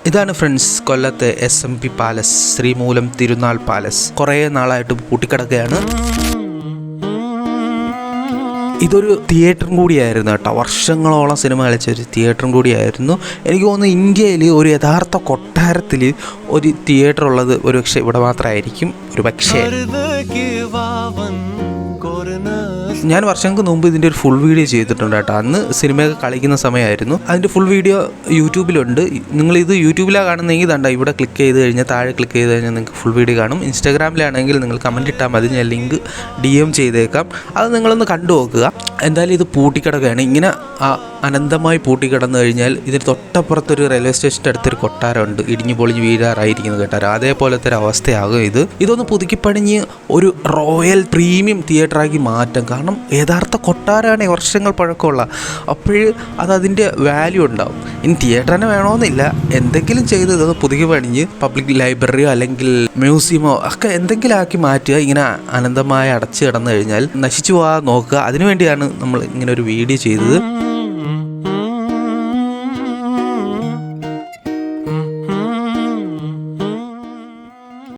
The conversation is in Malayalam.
ഇതാണ് ഫ്രണ്ട്സ് കൊല്ലത്തെ SMP palace, Sreemoolam Thirunal palace. കുറേ നാളായിട്ട് പൂട്ടിക്കിടക്കുകയാണ്. ഇതൊരു തിയേറ്ററും കൂടിയായിരുന്നു കേട്ടോ. വർഷങ്ങളോളം സിനിമ കളിച്ച ഒരു തിയേറ്ററും കൂടിയായിരുന്നു. എനിക്ക് തോന്നുന്നു ഇന്ത്യയിൽ ഒരു യഥാർത്ഥ കൊട്ടാരത്തിൽ ഒരു തിയേറ്റർ ഉള്ളത് ഒരു പക്ഷേ ഇവിടെ മാത്രമായിരിക്കും. ഒരു പക്ഷേ ഞാൻ വർഷങ്ങൾക്ക് മുമ്പ് ഇതിൻ്റെ ഒരു ഫുൾ വീഡിയോ ചെയ്തിട്ടുണ്ട് കേട്ടോ. അന്ന് സിനിമയൊക്കെ കളിക്കുന്ന സമയമായിരുന്നു. അതിൻ്റെ ഫുൾ വീഡിയോ യൂട്യൂബിലുണ്ട്. നിങ്ങളിത് യൂട്യൂബിലാണ് കാണുന്നതെങ്കിൽ ഇതാണ്ട ഇവിടെ ക്ലിക്ക് ചെയ്ത് കഴിഞ്ഞാൽ, താഴെ ക്ലിക്ക് ചെയ്ത് കഴിഞ്ഞാൽ നിങ്ങൾക്ക് ഫുൾ വീഡിയോ കാണും. ഇൻസ്റ്റാഗ്രാമിലാണെങ്കിൽ നിങ്ങൾ കമൻറ്റ് ഇട്ടാൽ മതി, ഞാൻ ലിങ്ക് DM ചെയ്തേക്കാം. അത് നിങ്ങളൊന്ന് കണ്ടു നോക്കുക. എന്തായാലും ഇത് പൂട്ടിക്കിടക്കുകയാണ്. ഇങ്ങനെ അനന്തമായി പൂട്ടിക്കിടന്നു കഴിഞ്ഞാൽ ഇതിന് തൊട്ടപ്പുറത്തൊരു റെയിൽവേ സ്റ്റേഷൻ്റെ അടുത്തൊരു കൊട്ടാരമുണ്ട്, ഇടിഞ്ഞു പൊളിഞ്ഞ് വീഴാറായിരിക്കുന്നത് കൊട്ടാരം. അതേപോലത്തെ ഒരു അവസ്ഥയാകും ഇതൊന്ന് പുതുക്കിപ്പണിഞ്ഞ് ഒരു റോയൽ പ്രീമിയം തിയേറ്ററാക്കി മാറ്റാം. കാരണം യഥാർത്ഥ കൊട്ടാരമാണ് വർഷങ്ങൾ പഴക്കമുള്ള. അപ്പോഴ് അതിൻ്റെ വാല്യൂ ഉണ്ടാവും. ഇനി തിയേറ്റർ തന്നെ വേണമെന്നില്ല, എന്തെങ്കിലും ചെയ്ത് ഇതൊന്ന് പുതുക്കി പണിഞ്ഞ് പബ്ലിക് ലൈബ്രറിയോ അല്ലെങ്കിൽ മ്യൂസിയമോ ഒക്കെ എന്തെങ്കിലും ആക്കി മാറ്റുക. ഇങ്ങനെ അനന്തമായി അടച്ചു കിടന്നു കഴിഞ്ഞാൽ നശിച്ചു പോകാൻ നോക്കുക. അതിനുവേണ്ടിയാണ് നമ്മൾ ഇങ്ങനെ ഒരു വീഡിയോ ചെയ്തത്.